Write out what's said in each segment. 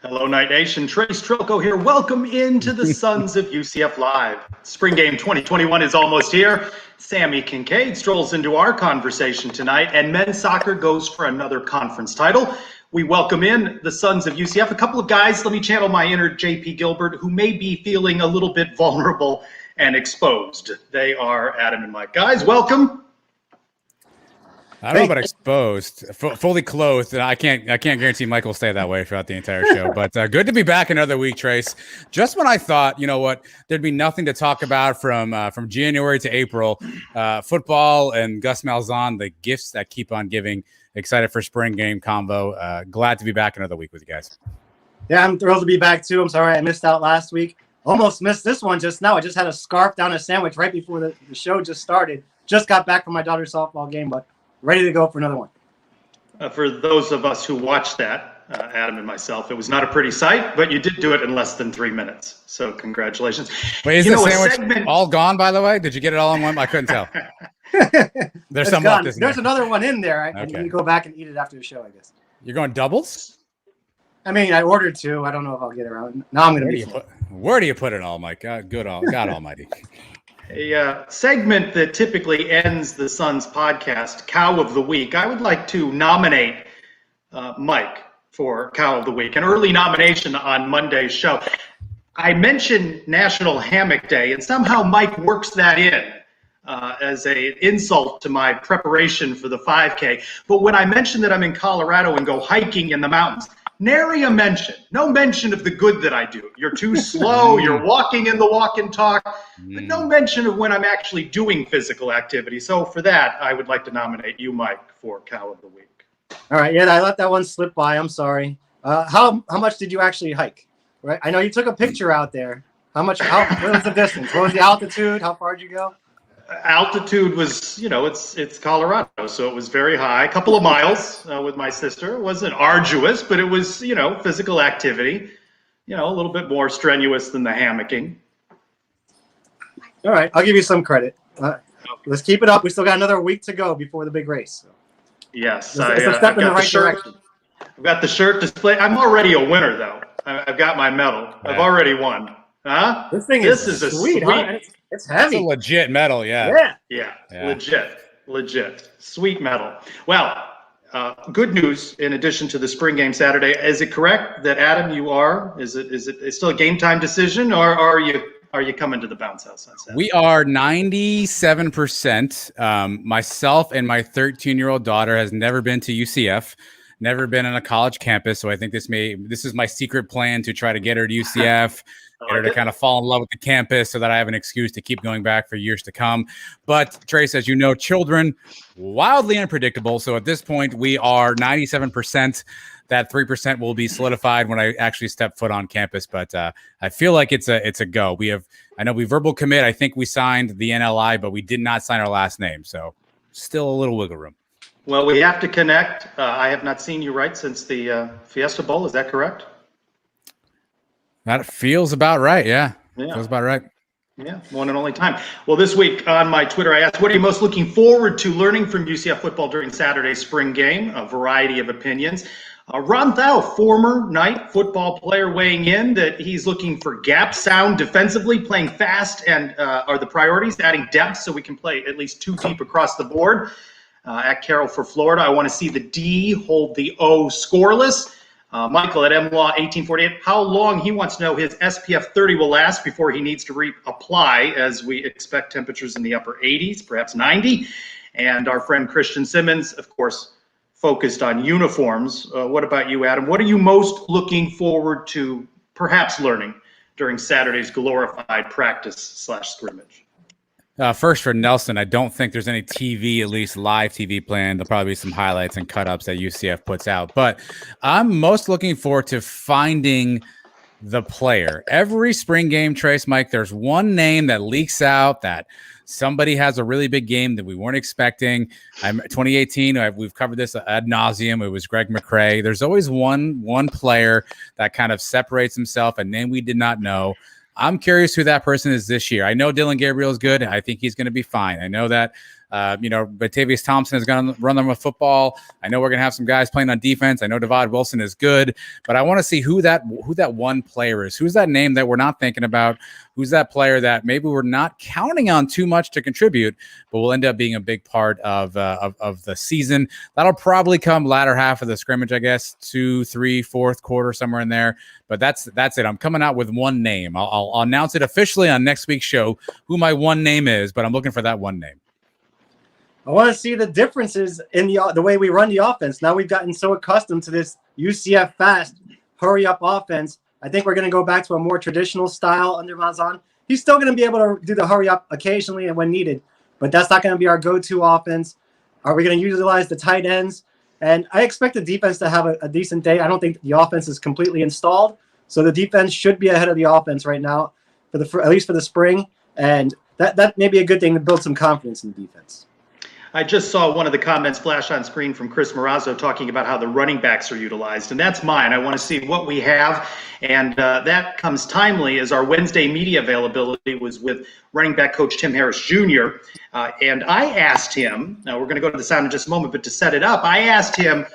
Hello, Night Nation. Trace Trilko here. Welcome into the Sons of UCF Live. Spring Game 2021 is almost here. Sammy Kincaid strolls into our conversation tonight, and men's soccer goes for another conference title. We welcome in the Sons of UCF. A couple of guys, let me channel my inner JP Gilbert, who may be feeling a little bit vulnerable and exposed. They are Adam and Mike. Guys, welcome. I don't know about exposed, fully clothed. I can't guarantee Michael will stay that way throughout the entire show. But good to be back another week, Trace. Just when I thought, you know what, there'd be nothing to talk about from January to April, football and Gus Malzahn, the gifts that keep on giving. Excited for spring game combo. Glad to be back another week with you guys. Yeah, I'm thrilled to be back too. I'm sorry I missed out last week. Almost missed this one just now. I just had a scarf down a sandwich right before the show just started. Just got back from my daughter's softball game, but ready to go for another one. For those of us who watched that, Adam and myself, it was not a pretty sight, but you did do it in less than 3 minutes. So congratulations. Wait, is the sandwich all gone, by the way? Did you get it all in one? I couldn't tell. There's some left. There's another one in there. I can go back and eat it after the show, I guess. You're going doubles? I mean, I ordered two. I don't know if I'll get around. Now I'm going to be. Where do you put it all, Mike? God almighty. A segment that typically ends the Suns podcast, Cow of the Week. I would like to nominate Mike for Cow of the Week, an early nomination on Monday's show. I mentioned National Hammock Day, and somehow Mike works that in as an insult to my preparation for the 5K. But when I mention that I'm in Colorado and go hiking in the mountains, nary a mention, no mention of the good that I do. You're too slow, you're walking in the walk and talk, but no mention of when I'm actually doing physical activity. So for that, I would like to nominate you, Mike, for Cow of the Week. All right, yeah, I let that one slip by. I'm sorry. How much did you actually hike? Right, I know you took a picture out there. What was the distance? What was the altitude? How far did you go? Altitude was, it's Colorado, so it was very high. A couple of miles with my sister. It wasn't arduous, but it was, physical activity, a little bit more strenuous than the hammocking. All right, I'll give you some credit. Let's keep it up. We still got another week to go before the big race. So. Yes. It's a step in the right direction. I've got the shirt displayed. I'm already a winner, though. I've got my medal. I've already won. Huh? This is sweet. Huh? It's heavy. It's a legit medal, yeah. Yeah. Legit. Sweet medal. Well, good news in addition to the spring game Saturday. Is it correct that, Adam, you are? Is it still a game time decision, or are you coming to the bounce house on Saturday? We are 97%. Myself and my 13-year-old daughter has never been to UCF. Never been on a college campus, so I think this is my secret plan to try to get her to UCF, get her to kind of fall in love with the campus so that I have an excuse to keep going back for years to come. But Trace, as you know, children, wildly unpredictable. So at this point, we are 97%. That 3% will be solidified when I actually step foot on campus. But I feel like it's a go. I know we verbal commit. I think we signed the NLI, but we did not sign our last name. So still a little wiggle room. Well, we have to connect. I have not seen you since the Fiesta Bowl. Is that correct? That feels about right. Yeah. Feels about right. Yeah, one and only time. Well, this week on my Twitter, I asked, what are you most looking forward to learning from UCF football during Saturday's spring game? A variety of opinions. Ron Thau, former Knight football player, weighing in that he's looking for gap sound defensively, playing fast, and are the priorities, adding depth so we can play at least two deep across the board. At Carroll for Florida, I want to see the D hold the O scoreless. Michael at MLaw 1848, how long he wants to know his SPF 30 will last before he needs to reapply, as we expect temperatures in the upper 80s, perhaps 90. And our friend Christian Simmons, of course, focused on uniforms. What about you, Adam? What are you most looking forward to perhaps learning during Saturday's glorified practice/scrimmage? First for Nelson, I don't think there's any TV, at least live TV planned. There'll probably be some highlights and cut-ups that UCF puts out. But I'm most looking forward to finding the player. Every spring game, Trace, Mike, there's one name that leaks out that somebody has a really big game that we weren't expecting. 2018, we've covered this ad nauseum. It was Greg McCrae. There's always one player that kind of separates himself, a name we did not know. I'm curious who that person is this year. I know Dylan Gabriel is good. I think he's going to be fine. I know that Batavius Thompson is going to run them with football. I know we're going to have some guys playing on defense. I know Devad Wilson is good, but I want to see who that one player is. Who's that name that we're not thinking about? Who's that player that maybe we're not counting on too much to contribute, but will end up being a big part of the season? That'll probably come latter half of the scrimmage, I guess, 2, 3, fourth quarter, somewhere in there. But that's it. I'm coming out with one name. I'll announce it officially on next week's show who my one name is, but I'm looking for that one name. I want to see the differences in the way we run the offense. Now we've gotten so accustomed to this UCF fast, hurry-up offense. I think we're going to go back to a more traditional style under Malzahn. He's still going to be able to do the hurry-up occasionally and when needed, but that's not going to be our go-to offense. Are we going to utilize the tight ends? And I expect the defense to have a decent day. I don't think the offense is completely installed, so the defense should be ahead of the offense right now, at least for the spring, and that may be a good thing to build some confidence in the defense. I just saw one of the comments flash on screen from Chris Marazzo talking about how the running backs are utilized, and that's mine. I want to see what we have, and that comes timely as our Wednesday media availability was with running back coach Tim Harris Jr., and I asked him, now we're going to go to the sound in just a moment, but to set it up, I asked him,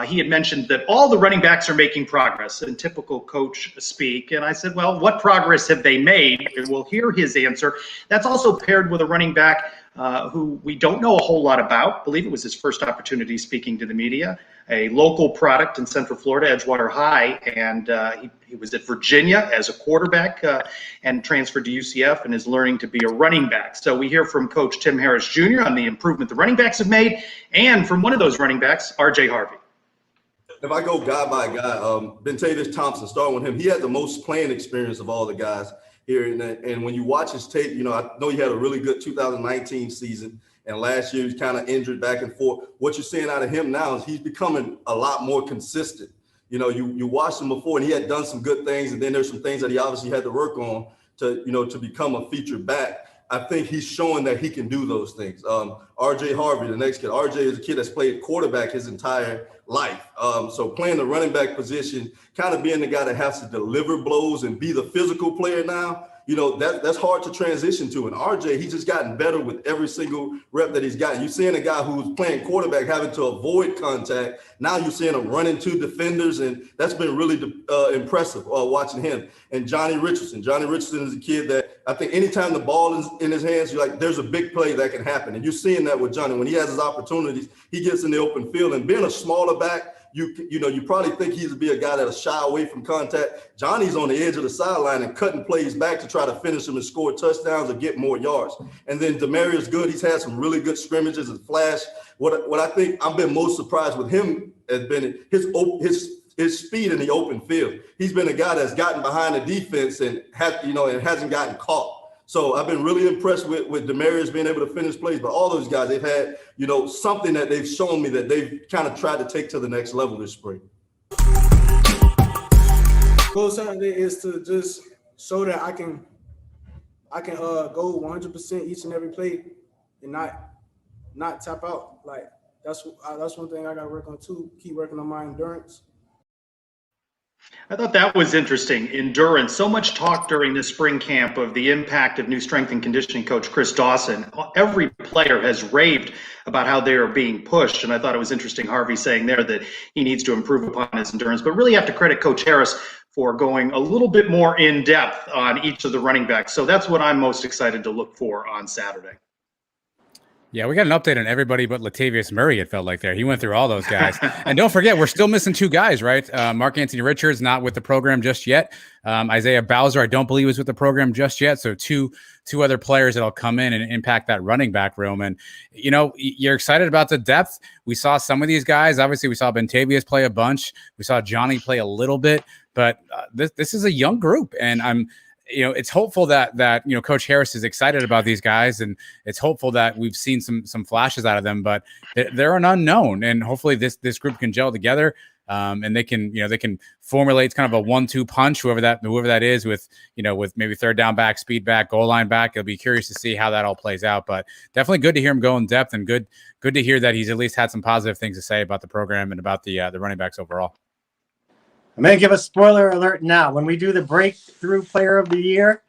he had mentioned that all the running backs are making progress in typical coach speak. And I said, well, what progress have they made? And we'll hear his answer. That's also paired with a running back who we don't know a whole lot about. I believe it was his first opportunity speaking to the media, a local product in Central Florida, Edgewater High. And he was at Virginia as a quarterback and transferred to UCF and is learning to be a running back. So we hear from Coach Tim Harris Jr. on the improvement the running backs have made, and from one of those running backs, R.J. Harvey. If I go guy by guy, Bentavious Thompson, starting with him, he had the most playing experience of all the guys here. And when you watch his tape, I know he had a really good 2019 season. And last year, he was kind of injured back and forth. What you're seeing out of him now is he's becoming a lot more consistent. You watched him before, and he had done some good things. And then there's some things that he obviously had to work on to become a featured back. I think he's showing that he can do those things. R.J. Harvey, the next kid. R.J. is a kid that's played quarterback his entire life. So playing the running back position, kind of being the guy that has to deliver blows and be the physical player now, that's hard to transition to. And RJ, he's just gotten better with every single rep that he's gotten. You're seeing a guy who's playing quarterback having to avoid contact. Now you're seeing him running two defenders, and that's been really impressive watching him. And Johnny Richardson. Johnny Richardson is a kid that I think anytime the ball is in his hands, you're like, there's a big play that can happen. And you're seeing that with Johnny. When he has his opportunities, he gets in the open field. And being a smaller back, you probably think he's to be a guy that'll shy away from contact. Johnny's on the edge of the sideline and cutting plays back to try to finish him and score touchdowns or get more yards. And then Demarius Good, he's had some really good scrimmages and flash. What I think I've been most surprised with him has been his speed in the open field. He's been a guy that's gotten behind the defense and hasn't gotten caught. So I've been really impressed with Demarius being able to finish plays, but all those guys, they've had, something that they've shown me that they've kind of tried to take to the next level this spring. Goal Saturday is to just show that I can go 100% each and every play and not tap out. Like that's one thing I got to work on too. Keep working on my endurance. I thought that was interesting. Endurance. So much talk during the spring camp of the impact of new strength and conditioning coach Chris Dawson. Every player has raved about how they are being pushed. And I thought it was interesting, Harvey saying there that he needs to improve upon his endurance. But really have to credit Coach Harris for going a little bit more in depth on each of the running backs. So that's what I'm most excited to look for on Saturday. Yeah, we got an update on everybody but Latavius Murray, it felt like there. He went through all those guys. And don't forget, we're still missing two guys, right? Mark Anthony Richards, not with the program just yet. Isaiah Bowser, I don't believe is with the program just yet. So two other players that'll come in and impact that running back room. And, you're excited about the depth. We saw some of these guys. Obviously, we saw Bentavious play a bunch. We saw Johnny play a little bit. But this is a young group. And it's hopeful that Coach Harris is excited about these guys, and it's hopeful that we've seen some flashes out of them, but they're an unknown, and hopefully this group can gel together, and they can formulate kind of a 1-2 punch, whoever that is, with maybe third down back, speed back, goal line back. I'll be curious to see how that all plays out, but definitely good to hear him go in depth, and good to hear that he's at least had some positive things to say about the program and about the running backs overall. I'm going to give a spoiler alert now. When we do the breakthrough player of the year,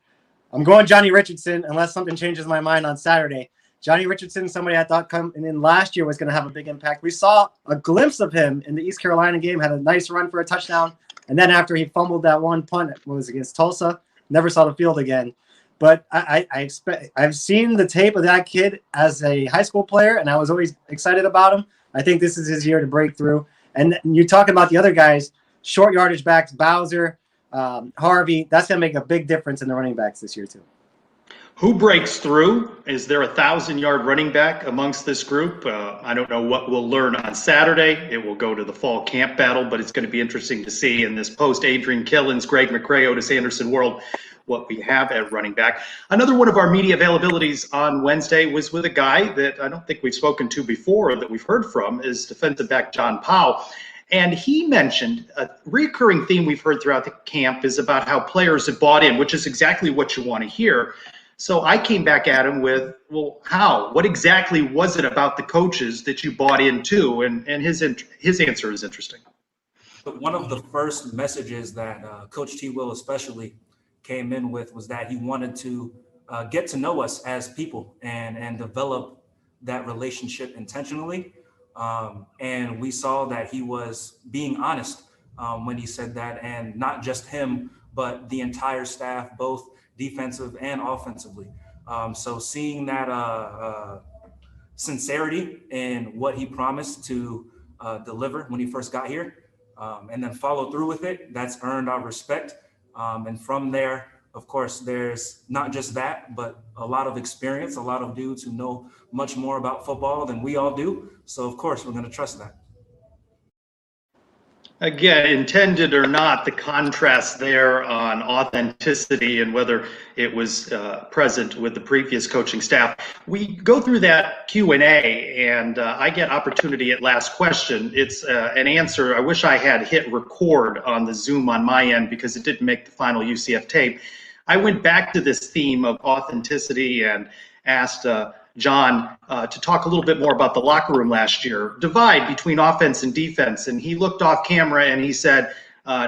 I'm going Johnny Richardson unless something changes my mind on Saturday. Johnny Richardson, somebody I thought coming in last year was going to have a big impact. We saw a glimpse of him in the East Carolina game, had a nice run for a touchdown. And then after he fumbled that one punt, it was against Tulsa, never saw the field again. But I expect I've seen the tape of that kid as a high school player, and I was always excited about him. I think this is his year to break through. And you're talking about the other guys, short yardage backs, Bowser, Harvey. That's going to make a big difference in the running backs this year too. Who breaks through? Is there a 1,000-yard running back amongst this group? I don't know what we'll learn on Saturday. It will go to the fall camp battle, but it's going to be interesting to see in this post-Adrian Killins, Greg McCray, Otis Anderson world what we have at running back. Another one of our media availabilities on Wednesday was with a guy that I don't think we've spoken to before or that we've heard from, is defensive back John Powell. And he mentioned a recurring theme we've heard throughout the camp is about how players have bought in, which is exactly what you want to hear. So I came back at him with, well, how? What exactly was it about the coaches that you bought into? And his answer is interesting. One of the first messages that Coach T. Will especially came in with was that he wanted to get to know us as people and develop that relationship intentionally. And we saw that he was being honest when he said that, and not just him, but the entire staff, both defensive and offensively. So seeing that sincerity in what he promised to deliver when he first got here, and then follow through with it, that's earned our respect. And from there, of course, there's not just that, but a lot of experience, a lot of dudes who know much more about football than we all do. So of course, we're going to trust that. Again, intended or not, the contrast there on authenticity and whether it was present with the previous coaching staff. We go through that Q&A, and I get opportunity at last question. It's an answer. I wish I had hit record on the Zoom on my end because it didn't make the final UCF tape. I went back to this theme of authenticity and asked John to talk a little bit more about the locker room last year, divide between offense and defense. And he looked off camera and he said,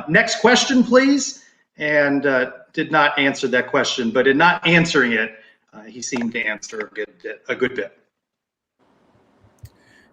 next question, please. And did not answer that question, but in not answering it, he seemed to answer a good bit.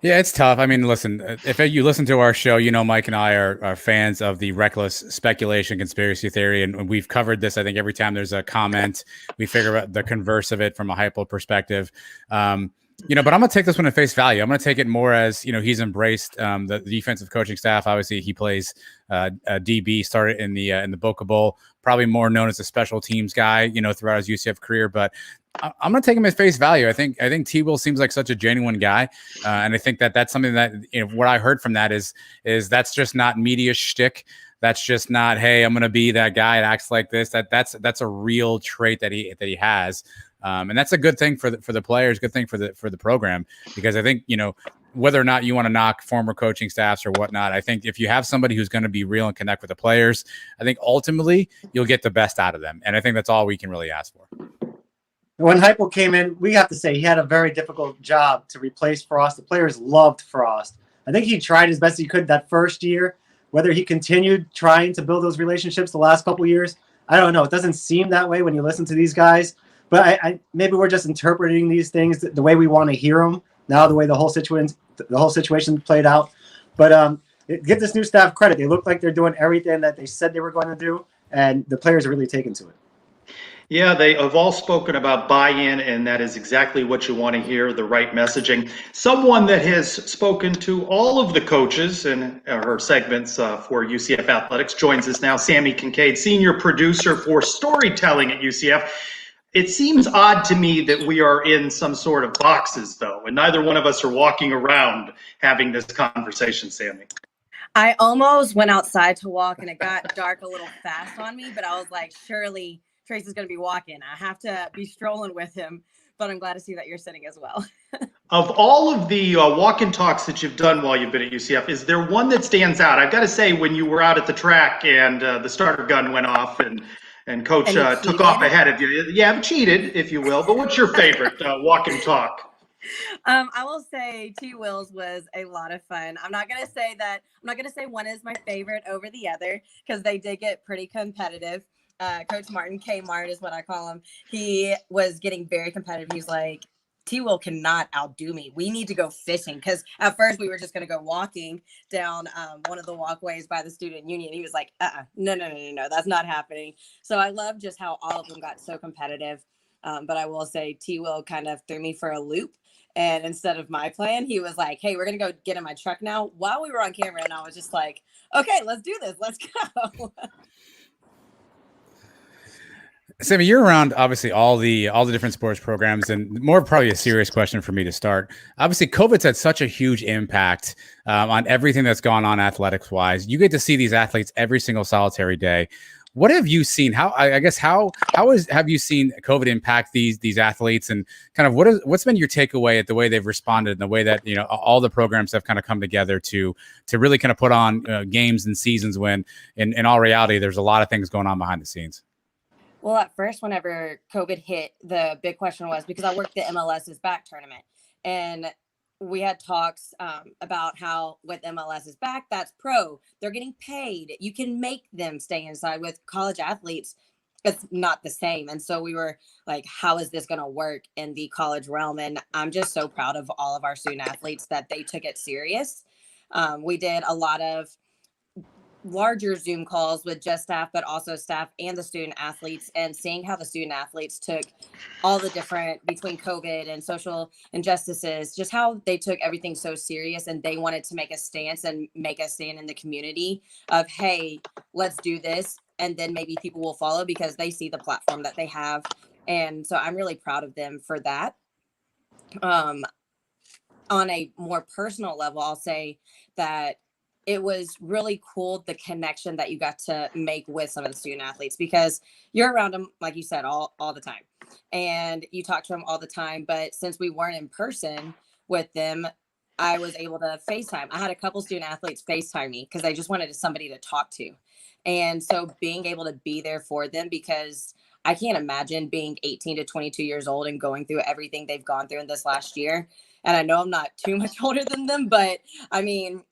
Yeah, it's tough. I mean, listen, if you listen to our show, you know Mike and I are fans of the reckless speculation conspiracy theory, and we've covered this. I think every time there's a comment, we figure out the converse of it from a hypo perspective. But I'm going to take this one at face value. I'm going to take it more as, he's embraced the defensive coaching staff. Obviously, he plays DB, started in the Boca Bowl, probably more known as a special teams guy, throughout his UCF career. But I'm going to take him at face value. I think T. Will seems like such a genuine guy, and I think that's something that what I heard from that is that's just not media shtick. That's just not, hey, I'm going to be that guy that acts like this. That's a real trait that he has, and that's a good thing for the players, good thing for the program, because I think whether or not you want to knock former coaching staffs or whatnot, I think if you have somebody who's going to be real and connect with the players, I think ultimately you'll get the best out of them, and I think that's all we can really ask for. When Heupel came in, we have to say he had a very difficult job to replace Frost. The players loved Frost. I think he tried as best he could that first year. Whether he continued trying to build those relationships the last couple of years, I don't know. It doesn't seem that way when you listen to these guys. But I maybe we're just interpreting these things the way we want to hear them now, the way the whole situation played out. But give this new staff credit. They look like they're doing everything that they said they were going to do, and the players are really taking to it. Yeah, they have all spoken about buy-in, and that is exactly what you want to hear, the right messaging. Someone that has spoken to all of the coaches in her segments for UCF Athletics joins us now, Sammy Kincaid, senior producer for storytelling at UCF. It seems odd to me that we are in some sort of boxes, though, and neither one of us are walking around having this conversation, Sammy. I almost went outside to walk, and it got dark a little fast on me, but I was like, surely Trace is going to be walking. I have to be strolling with him, but I'm glad to see that you're sitting as well. Of all of the walk-in talks that you've done while you've been at UCF, is there one that stands out? I've got to say, when you were out at the track and the starter gun went off and Coach took off ahead of you, yeah, cheated, if you will, but what's your favorite walk-in talk? I will say T. Will's was a lot of fun. I'm not going to say one is my favorite over the other because they did get pretty competitive. Coach Martin, K-Mart is what I call him. He was getting very competitive. He's like, T Will cannot outdo me. We need to go fishing, because at first we were just going to go walking down one of the walkways by the student union. He was like, no, that's not happening. So I love just how all of them got so competitive. But I will say T Will kind of threw me for a loop. And instead of my plan, he was like, hey, we're going to go get in my truck now, while we were on camera. And I was just like, okay, let's do this. Let's go. Sammy, you're around obviously all the different sports programs, and more probably a serious question for me to start. Obviously, COVID's had such a huge impact on everything that's gone on athletics wise. You get to see these athletes every single solitary day. What have you seen? How have you seen COVID impact these athletes, and kind of what's been your takeaway at the way they've responded and the way that all the programs have kind of come together to really kind of put on games and seasons when in all reality there's a lot of things going on behind the scenes? Well, at first, whenever COVID hit, the big question was, because I worked the MLS's back tournament, and we had talks about how with MLS's back, that's pro. They're getting paid. You can make them stay inside. With college athletes, it's not the same. And so we were like, how is this going to work in the college realm? And I'm just so proud of all of our student athletes that they took it serious. We did a lot of larger Zoom calls with just staff, but also staff and the student athletes, and seeing how the student athletes took all the different between COVID and social injustices, just how they took everything so serious, and they wanted to make a stance and make a stand in the community of, hey, let's do this. And then maybe people will follow because they see the platform that they have. And so I'm really proud of them for that. On a more personal level, I'll say that it was really cool, the connection that you got to make with some of the student athletes, because you're around them, like you said, all the time, and you talk to them all the time. But since we weren't in person with them, I was able to FaceTime. I had a couple student athletes FaceTime me because they just wanted somebody to talk to. And so being able to be there for them, because I can't imagine being 18 to 22 years old and going through everything they've gone through in this last year. And I know I'm not too much older than them, but I mean,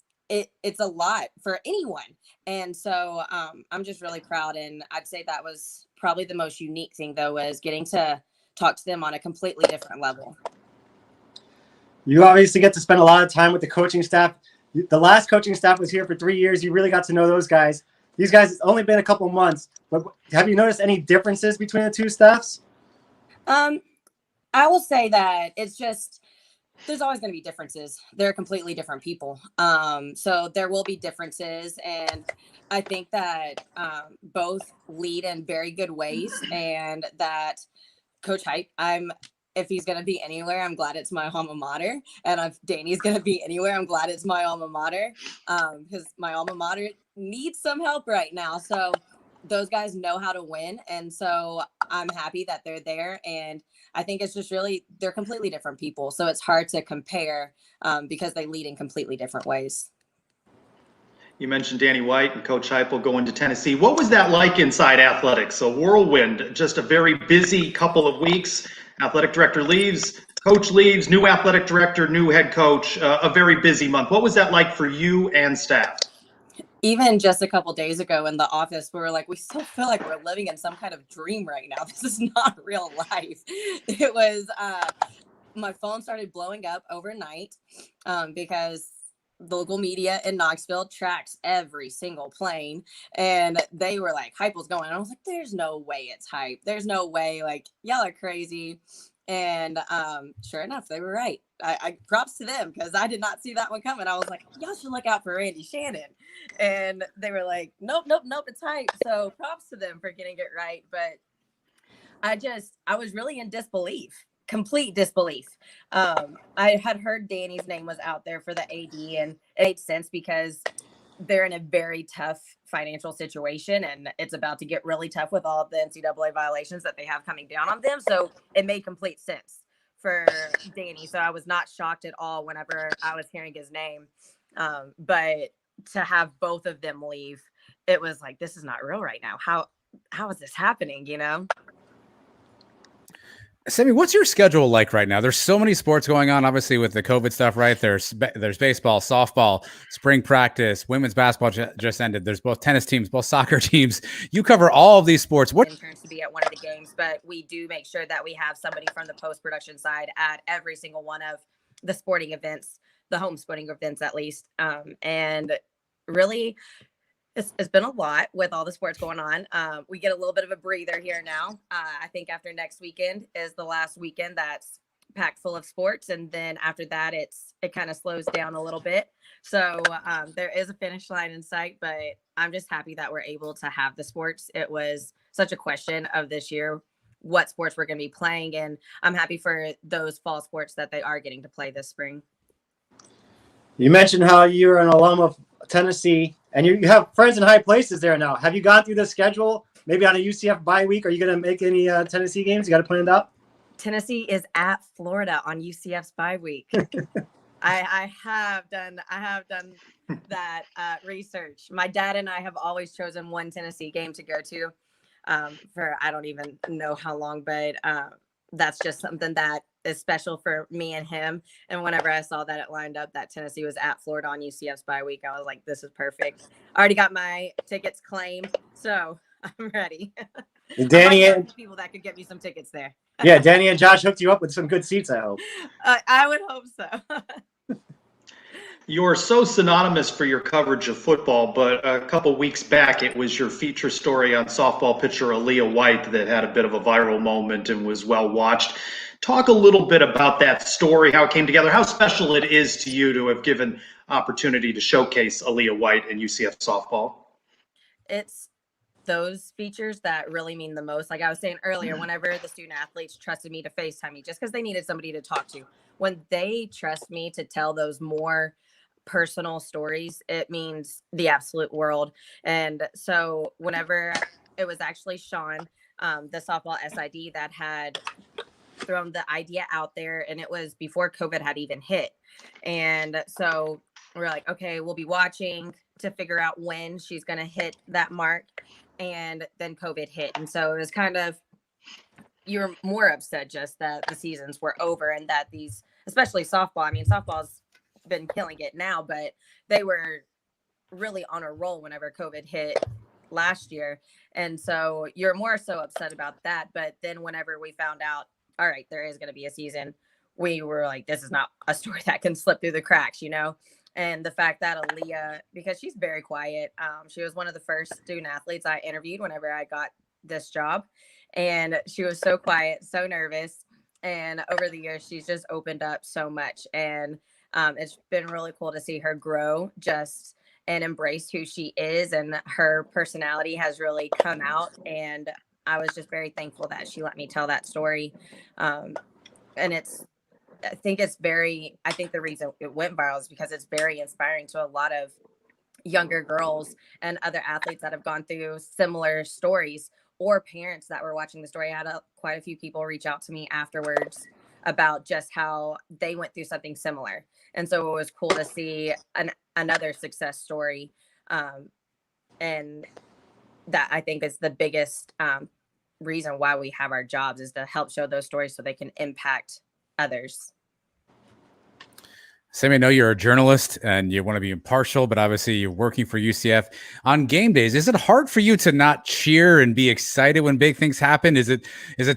it's a lot for anyone. And so I'm just really proud. And I'd say that was probably the most unique thing, though, was getting to talk to them on a completely different level. You obviously get to spend a lot of time with the coaching staff. The last coaching staff was here for 3 years. You really got to know those guys. These guys, it's only been a couple months, but have you noticed any differences between the two staffs? I will say that it's just, there's always going to be differences. They're completely different people. So there will be differences. And I think that both lead in very good ways, and that Coach Hype, if he's going to be anywhere, I'm glad it's my alma mater. And if Danny's going to be anywhere, I'm glad it's my alma mater, because my alma mater needs some help right now. So those guys know how to win. And so I'm happy that they're there. And I think it's just really, they're completely different people. So it's hard to compare because they lead in completely different ways. You mentioned Danny White and Coach Heupel going to Tennessee. What was that like inside athletics? A whirlwind, just a very busy couple of weeks. Athletic director leaves, coach leaves, new athletic director, new head coach, a very busy month. What was that like for you and staff? Even just a couple days ago in the office, we were like, we still feel like we're living in some kind of dream right now. This is not real life. It was, my phone started blowing up overnight because the local media in Knoxville tracks every single plane. And they were like, Hypel's going. And I was like, there's no way it's Hype. There's no way. Like, y'all are crazy. And sure enough, they were right. I props to them, because I did not see that one coming. I was like, y'all should look out for Randy Shannon. And they were like, nope, it's Hype. So props to them for getting it right. But I was really in disbelief, complete disbelief. I had heard Danny's name was out there for the AD, and it made sense because they're in a very tough financial situation, and it's about to get really tough with all of the NCAA violations that they have coming down on them. So it made complete sense for Danny. So I was not shocked at all whenever I was hearing his name. But to have both of them leave, it was like, this is not real right now. How is this happening, you know? Sammy, what's your schedule like right now? There's so many sports going on, obviously with the COVID stuff, right? There's baseball, softball, spring practice, women's basketball just ended. There's both tennis teams, both soccer teams. You cover all of these sports. What interns to be at one of the games, but we do make sure that we have somebody from the post-production side at every single one of the sporting events, the home sporting events at least. And really, it's been a lot with all the sports going on. We get a little bit of a breather here now. I think after next weekend is the last weekend that's packed full of sports, and then after that, it kind of slows down a little bit. So there is a finish line in sight, but I'm just happy that we're able to have the sports. It was such a question of this year, what sports we're going to be playing, and I'm happy for those fall sports that they are getting to play this spring. You mentioned how you're an alum of Tennessee, and you have friends in high places there now. Have you gone through the schedule? Maybe on a UCF bye week, are you going to make any Tennessee games? You got to plan it out? Tennessee is at Florida on UCF's bye week. I have done that research. My dad and I have always chosen one Tennessee game to go to for I don't even know how long, but that's just something that is special for me and him. And whenever I saw that it lined up that Tennessee was at Florida on UCF's bye week, I was like, this is perfect. I already got my tickets claimed, so I'm ready. Danny and people that could get me some tickets there. Yeah, Danny and Josh hooked you up with some good seats, I hope. I would hope so. You're so synonymous for your coverage of football, but a couple weeks back, it was your feature story on softball pitcher Aaliyah White that had a bit of a viral moment and was well watched. Talk a little bit about that story, how it came together, how special it is to you to have given opportunity to showcase Aaliyah White and UCF softball. It's those features that really mean the most. Like I was saying earlier, whenever the student athletes trusted me to FaceTime me just because they needed somebody to talk to, when they trust me to tell those more personal stories, it means the absolute world. And so whenever it was actually Sean, the softball SID, that had thrown the idea out there, and it was before COVID had even hit. And so we're like, okay, we'll be watching to figure out when she's going to hit that mark. And then COVID hit. And so it was kind of, you're more upset just that the seasons were over and that these, especially softball, I mean, softball's been killing it now, but they were really on a roll whenever COVID hit last year. And so you're more so upset about that. But then whenever we found out, all right, there is going to be a season, we were like, this is not a story that can slip through the cracks, you know? And the fact that Aaliyah, because she's very quiet, she was one of the first student athletes I interviewed whenever I got this job. And she was so quiet, so nervous. And over the years, she's just opened up so much. And it's been really cool to see her grow just and embrace who she is. And her personality has really come out. And I was just very thankful that she let me tell that story. And I think the reason it went viral is because it's very inspiring to a lot of younger girls and other athletes that have gone through similar stories, or parents that were watching the story. I had quite a few people reach out to me afterwards about just how they went through something similar. And so it was cool to see another success story. And that I think is the biggest reason why we have our jobs, is to help show those stories so they can impact others. Sammy, I know you're a journalist and you want to be impartial, but obviously you're working for UCF on game days. Is it hard for you to not cheer and be excited when big things happen? Is it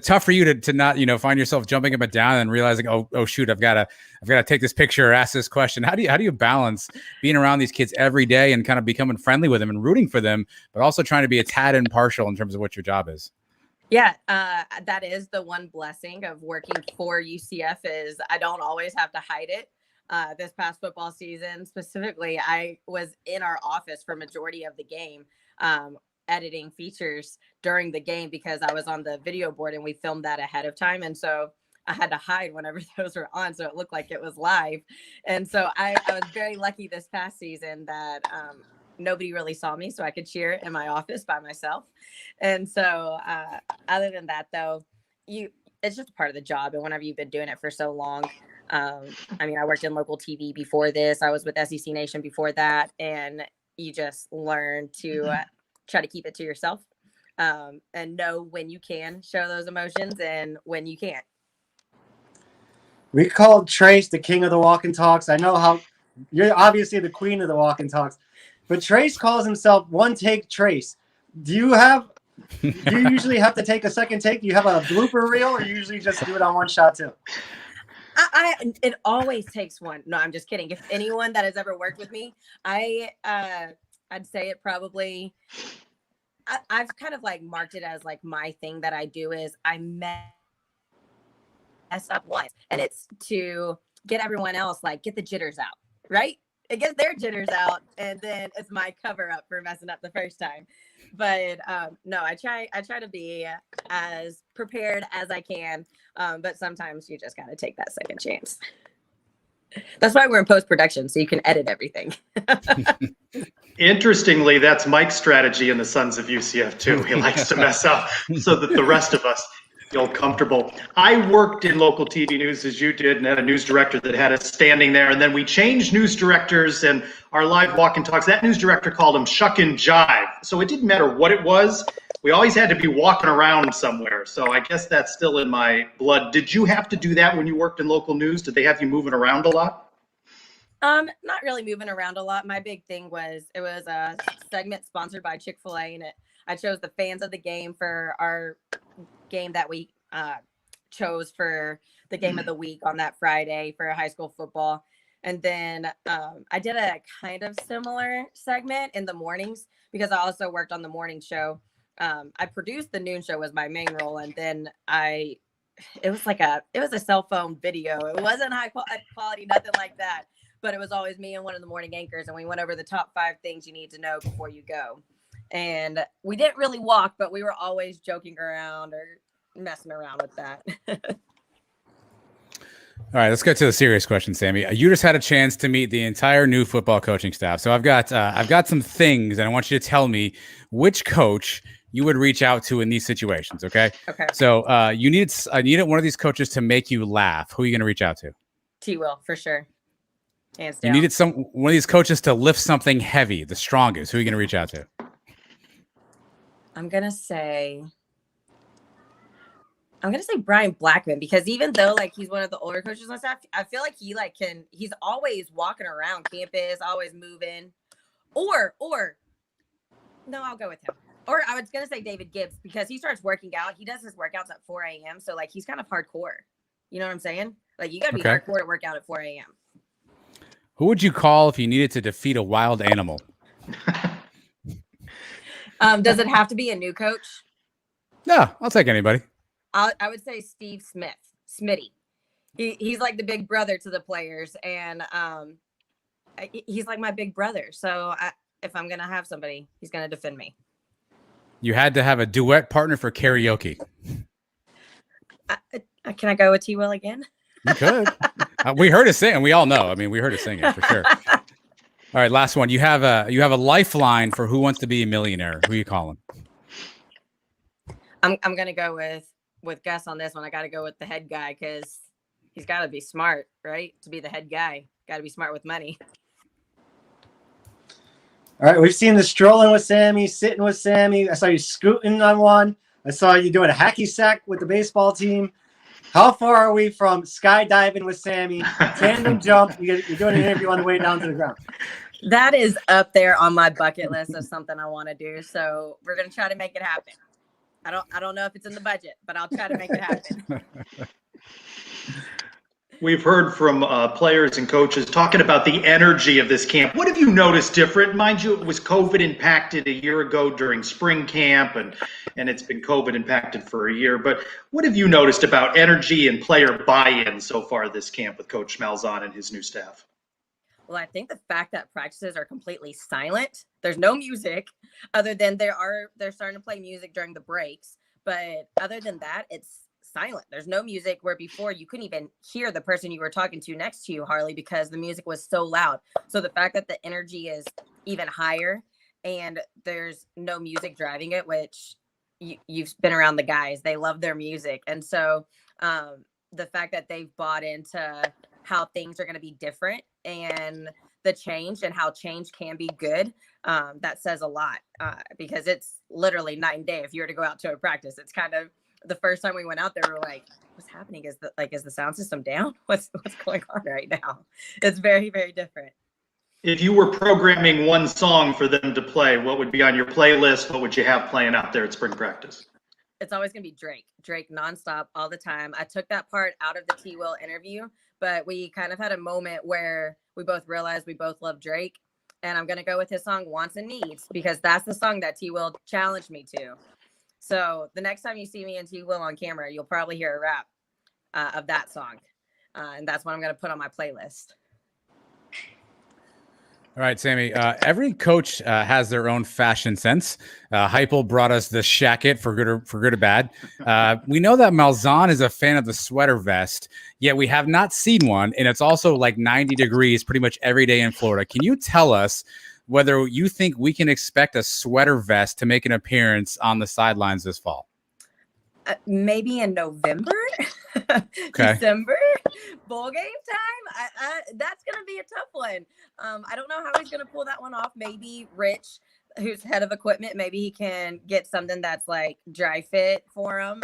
tough for you to not, find yourself jumping up and down and realizing, oh shoot, I've got to take this picture or ask this question? How do you balance being around these kids every day and kind of becoming friendly with them and rooting for them, but also trying to be a tad impartial in terms of what your job is? Yeah, that is the one blessing of working for UCF, is I don't always have to hide it. This past football season specifically, I was in our office for majority of the game, editing features during the game because I was on the video board and we filmed that ahead of time. And so I had to hide whenever those were on, so it looked like it was live. And so I was very lucky this past season that nobody really saw me, so I could cheer in my office by myself. And so other than that, though, it's just part of the job. And whenever you've been doing it for so long, I mean, I worked in local TV before this. I was with SEC Nation before that. And you just learn to try to keep it to yourself and know when you can show those emotions and when you can't. We called Trace the king of the walk and talks. I know how you're obviously the queen of the walk and talks, but Trace calls himself One Take Trace. Do you usually have to take a second take? Do you have a blooper reel, or you usually just do it on one shot too? It always takes one. No, I'm just kidding. If anyone that has ever worked with me, I'd say it probably. I've kind of like marked it as like my thing that I do is I mess up once, and it's to get everyone else like get the jitters out, right? It gets their jitters out, and then it's my cover up for messing up the first time. But no, I try to be as prepared as I can. But sometimes you just got to take that second chance. That's why we're in post-production, so you can edit everything. Interestingly, that's Mike's strategy in the Sons of UCF too. He likes to mess up so that the rest of us feel comfortable. I worked in local TV news as you did and had a news director that had us standing there. And then we changed news directors and our live walk and talks. That news director called them shuck and jive. So it didn't matter what it was. We always had to be walking around somewhere. So I guess that's still in my blood. Did you have to do that when you worked in local news? Did they have you moving around a lot? Not really moving around a lot. My big thing was it was a segment sponsored by Chick-fil-A, and I chose the fans of the game for our game that we chose for the game of the week on that Friday for high school football. And then I did a kind of similar segment in the mornings because I also worked on the morning show. I produced the noon show was my main role, and then it was a cell phone video. It wasn't high quality, nothing like that. But it was always me and one of the morning anchors, and we went over the top 5 things you need to know before you go. And we didn't really walk, but we were always joking around or messing around with that. All right, let's get to the serious question, Sammy. You just had a chance to meet the entire new football coaching staff. So I've got some things, and I want you to tell me which coach you would reach out to in these situations. Okay. Okay. So I needed one of these coaches to make you laugh. Who are you going to reach out to? T-Will, for sure. Hands You down. needed one of these coaches to lift something heavy, the strongest. Who are you going to reach out to? I'm gonna say Brian Blackman, because even though like he's one of the older coaches on staff, I feel like he's always walking around campus, always moving. Or no, I'll go with him. Or I was gonna say David Gibbs, because he starts working out. He does his workouts at 4 a.m. So like he's kind of hardcore. You know what I'm saying? Like you gotta be hardcore to work out at 4 a.m. Who would you call if you needed to defeat a wild animal? Does it have to be a new coach? No, I'll take anybody. I would say Steve Smith, Smitty. He's like the big brother to the players, and he's like my big brother. So if I'm gonna have somebody, he's gonna defend me. You had to have a duet partner for karaoke. Can I go with T-Will again? You could. We heard it sing, and we all know. I mean, we heard it sing it for sure. All right, last one. You have a lifeline for Who Wants to Be a Millionaire. Who are you calling? I'm gonna go with Gus on this one. I got to go with the head guy because he's got to be smart, right? To be the head guy, got to be smart with money. All right, we've seen the strolling with Sammy, sitting with Sammy. I saw you scooting on one. I saw you doing a hacky sack with the baseball team. How far are we from skydiving with Sammy? Tandem jump. You're doing an interview on the way down to the ground. That is up there on my bucket list of something I want to do. So we're gonna try to make it happen. I don't know if it's in the budget, but I'll try to make it happen. We've heard from players and coaches talking about the energy of this camp. What have you noticed different? Mind you, it was COVID impacted a year ago during spring camp, and it's been COVID impacted for a year. But what have you noticed about energy and player buy-in so far this camp with Coach Malzahn and his new staff? Well, I think the fact that practices are completely silent, there's no music other than they're starting to play music during the breaks. But other than that, it's silent. There's no music, where before you couldn't even hear the person you were talking to next to you, Harley, because the music was so loud. So the fact that the energy is even higher and there's no music driving it, which you've been around the guys, they love their music. And so the fact that they've bought into how things are going to be different and the change and how change can be good, that says a lot, because it's literally night and day. If you were to go out to a practice, it's kind of the first time we went out there, we were like, what's happening? Is the sound system down? What's going on right now? It's very, very different. If you were programming one song for them to play, what would be on your playlist? What would you have playing out there at spring practice? It's always going to be Drake nonstop all the time. I took that part out of the T Will interview, but we kind of had a moment where we both realized we both love Drake. And I'm going to go with his song Wants and Needs, because that's the song that T Will challenged me to. So the next time you see me and T Will on camera, you'll probably hear a rap of that song. And that's what I'm going to put on my playlist. All right, Sammy. Every coach has their own fashion sense. Heupel brought us the shacket for good or bad. We know that Malzahn is a fan of the sweater vest, yet we have not seen one, and it's also like 90 degrees pretty much every day in Florida. Can you tell us whether you think we can expect a sweater vest to make an appearance on the sidelines this fall? Maybe in November, Okay. December, bowl game time. That's going to be a tough one. I don't know how he's going to pull that one off. Maybe Rich, who's head of equipment, maybe he can get something that's like dry fit for him.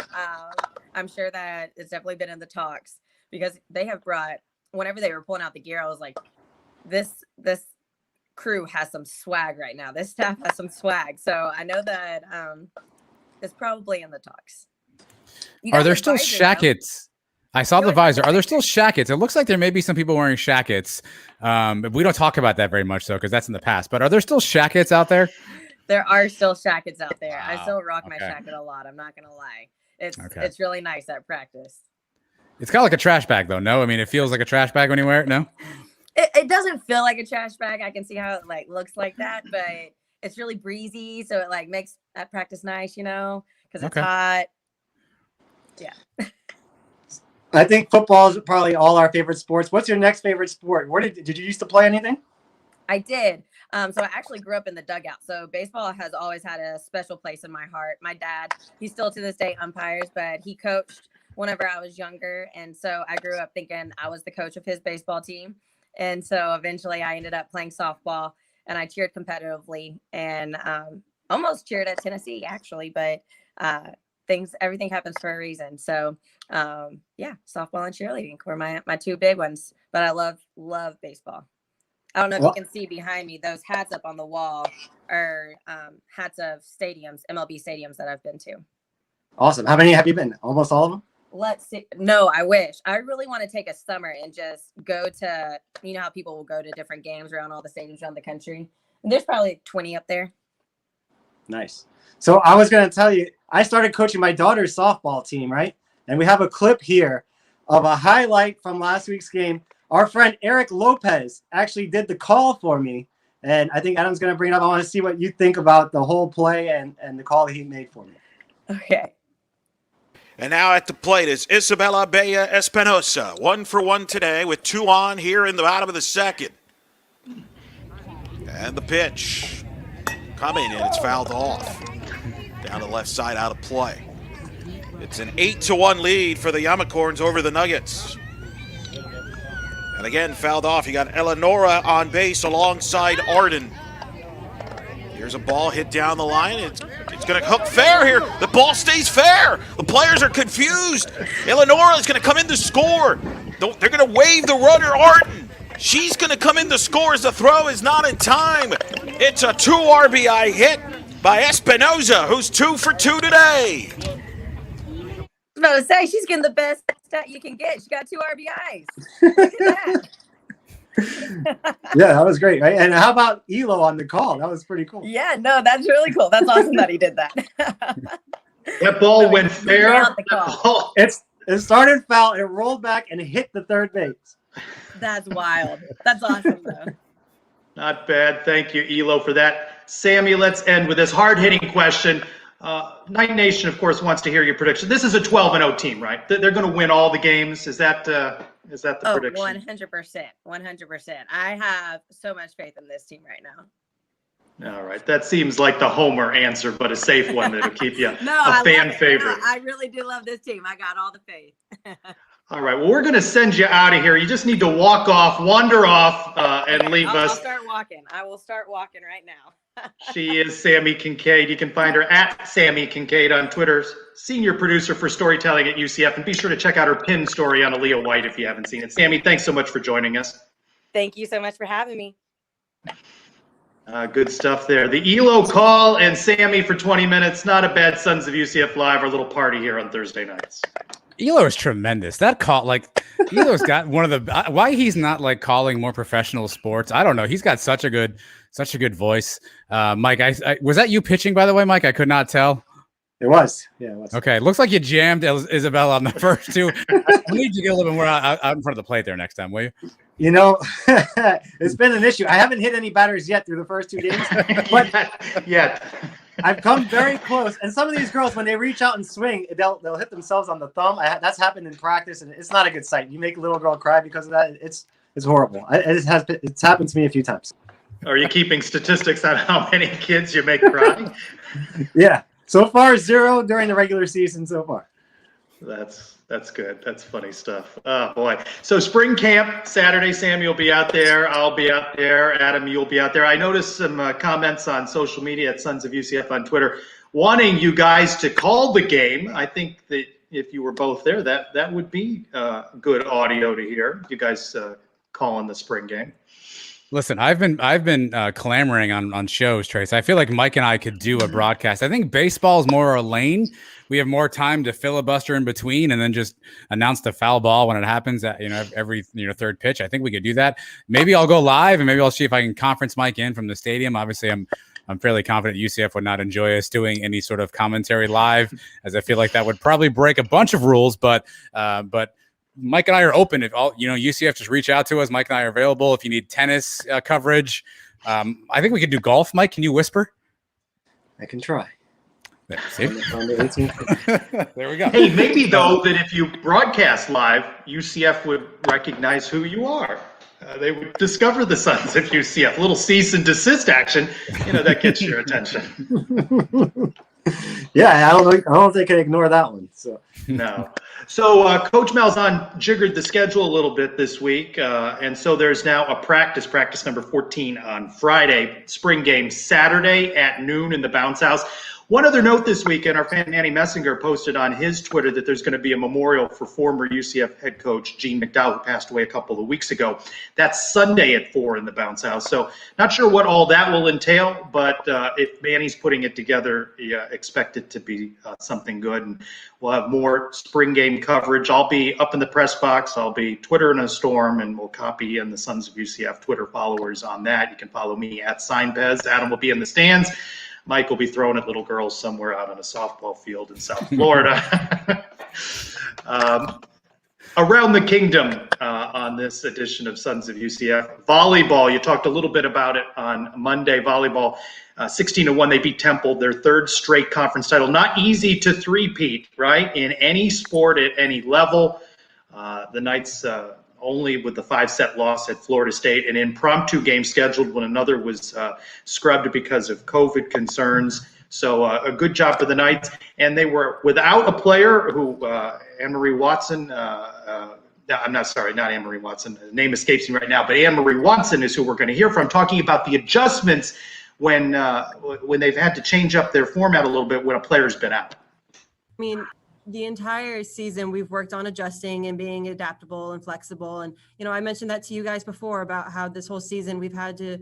I'm sure that it's definitely been in the talks, because they have brought, whenever they were pulling out the gear, I was like, this crew has some swag right now. This staff has some swag. So I know that it's probably in the talks. Are there still shackets? I saw the visor. Are there still shackets? It looks like there may be some people wearing shackets. But we don't talk about that very much, though, because that's in the past. But are there still shackets out there? There are still shackets out there. Wow. I still rock my shacket a lot. I'm not going to lie. It's really nice at practice. It's kind of like a trash bag, though. No, I mean, it feels like a trash bag when you wear it. No, it doesn't feel like a trash bag. I can see how it like looks like that, but it's really breezy, so it like makes that practice nice, because it's hot. Yeah. I think football is probably all our favorite sports. What's your next favorite sport? Where did you used to play anything? I did. So I actually grew up in the dugout. So baseball has always had a special place in my heart. My dad, he still to this day umpires, but he coached whenever I was younger. And so I grew up thinking I was the coach of his baseball team. And so eventually I ended up playing softball, and I cheered competitively, and almost cheered at Tennessee, actually. But everything happens for a reason. So softball and cheerleading were my two big ones, but I love baseball. I don't know if you can see behind me, those hats up on the wall are hats of stadiums, MLB stadiums that I've been to. Awesome. How many have you been? Almost all of them? Let's see. No, I wish. I really want to take a summer and just go to, how people will go to different games around all the stadiums around the country. And there's probably 20 up there. Nice. So I was going to tell you, I started coaching my daughter's softball team, right? And we have a clip here of a highlight from last week's game. Our friend Eric Lopez actually did the call for me. And I think Adam's going to bring it up. I want to see what you think about the whole play and the call he made for me. Okay. And now at the plate is Isabella Bella Espinosa. 1 for 1 today with 2 on here in the bottom of the second. And the pitch coming in. It's fouled off. Down the left side, out of play. It's an 8-1 lead for the Yamacorns over the Nuggets. And again, fouled off. You got Eleonora on base alongside Arden. Here's a ball hit down the line. It's going to hook fair here. The ball stays fair. The players are confused. Eleonora is going to come in to score. They're going to wave the runner, Arden. She's going to come in to score as the throw is not in time. It's a 2 RBI hit by Espinoza, who's 2 for 2 today. I was about to say, she's getting the best stat you can get. She got 2 RBIs. Look at that. Yeah, that was great, right? And how about Elo on the call? That was pretty cool. Yeah, no, that's really cool. That's awesome that he did that. That ball went fair. It started foul, it rolled back, and it hit the third base. That's wild. That's awesome, though. Not bad. Thank you, Elo, for that. Sammy, let's end with this hard-hitting question. Night Nation, of course, wants to hear your prediction. This is a 12-0 team, right? They're going to win all the games. Is that the prediction? 100%. 100%. I have so much faith in this team right now. All right. That seems like the homer answer, but a safe one that'll keep you a fan favorite. I really do love this team. I got all the faith. All right. Well, we're going to send you out of here. You just need to wander off, and leave us. I'll start walking. I will start walking right now. She is Sammy Kincaid. You can find her at Sammy Kincaid on Twitter, senior producer for storytelling at UCF. And be sure to check out her pin story on Aaliyah White if you haven't seen it. Sammy, thanks so much for joining us. Thank you so much for having me. Good stuff there. The ELO call and Sammy for 20 minutes. Not a bad Sons of UCF Live, our little party here on Thursday nights. Elo is tremendous. That call, like, Elo's got one of the why he's not like calling more professional sports. I don't know. He's got such a good voice. Mike, I was that you pitching, by the way, Mike? I could not tell. It was. Yeah, it was. Okay. Looks like you jammed Isabella on the first two. I need you to get a little bit more out in front of the plate there next time, will you? You know, it's been an issue. I haven't hit any batters yet through the first 2 games, but I've come very close. And some of these girls, when they reach out and swing, they'll hit themselves on the thumb. That's happened in practice, and it's not a good sight. You make a little girl cry because of that. It's horrible. It's happened to me a few times. Are you keeping statistics on how many kids you make cry? Yeah. So far, 0 during the regular season so far. That's good. That's funny stuff. Oh, boy. So spring camp, Saturday, Sam, you'll be out there. I'll be out there. Adam, you'll be out there. I noticed some comments on social media at Sons of UCF on Twitter wanting you guys to call the game. I think that if you were both there, that would be good audio to hear. You guys calling the spring game. Listen, I've been clamoring on shows, Trace. I feel like Mike and I could do a broadcast. I think baseball's more our lane. We have more time to filibuster in between and then just announce the foul ball when it happens at every third pitch. I think we could do that. Maybe I'll go live and maybe I'll see if I can conference Mike in from the stadium. Obviously, I'm fairly confident UCF would not enjoy us doing any sort of commentary live, as I feel like that would probably break a bunch of rules. But Mike and I are open. If all UCF, just reach out to us. Mike and I are available. If you need tennis coverage, I think we could do golf. Mike, can you whisper? I can try. See? There we go. Hey, maybe though that if you broadcast live, UCF would recognize who you are. They would discover the Sons of UCF. A little cease and desist action, that gets your attention. Yeah, I don't know if they can ignore that one. So no. So Coach Malzahn jiggered the schedule a little bit this week, and so there's now a practice number 14 on Friday. Spring game Saturday at noon in the Bounce House. One other note this weekend, our fan Manny Messinger posted on his Twitter that there's going to be a memorial for former UCF head coach Gene McDowell, who passed away a couple of weeks ago. That's Sunday at 4 in the Bounce House. So not sure what all that will entail, but if Manny's putting it together, expect it to be something good. And we'll have more spring game coverage. I'll be up in the press box. I'll be Twitter in a storm, and we'll copy in the Sons of UCF Twitter followers on that. You can follow me at SignPez. Adam will be in the stands. Mike will be throwing at little girls somewhere out on a softball field in South Florida. Around the kingdom on this edition of Sons of UCF. Volleyball, you talked a little bit about it on Monday. Volleyball, 16-1, they beat Temple, their third straight conference title. Not easy to three-peat, right, in any sport at any level. The Knights only with the 5-set loss at Florida State, an impromptu game scheduled when another was scrubbed because of COVID concerns. So a good job for the Knights. And they were without a player who, Anne-Marie Watson, I'm not sorry, not Anne-Marie Watson. The name escapes me right now, but Anne-Marie Watson is who we're going to hear from, talking about the adjustments when they've had to change up their format a little bit when a player's been out. I mean, the entire season we've worked on adjusting and being adaptable and flexible. And, I mentioned that to you guys before about how this whole season we've had to,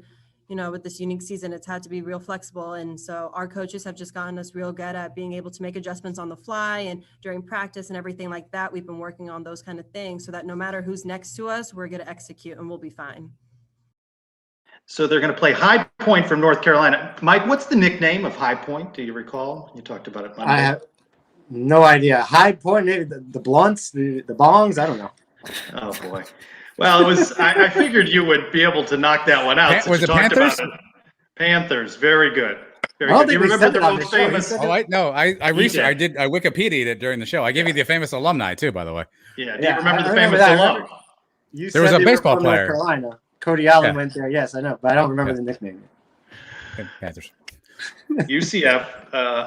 with this unique season, it's had to be real flexible. And so our coaches have just gotten us real good at being able to make adjustments on the fly and during practice and everything like that. We've been working on those kind of things so that no matter who's next to us, we're going to execute and we'll be fine. So they're going to play High Point from North Carolina. Mike, what's the nickname of High Point? Do you recall? You talked about it Monday. I have no idea. High Point, maybe the blunts, the bongs. I don't know. Oh boy. Well, it was. I figured you would be able to knock that one out. Was it Panthers? Panthers. Very good. Very I don't good. Do you think remember we said the it most on the famous? show. I researched. I Wikipedia'd it during the show. I gave you the famous alumni too, by the way. Yeah. Do you remember the remember famous that. alum? There was a baseball player. North Carolina. Cody Allen went there. Yes, I know, but I don't remember the nickname. Panthers. UCF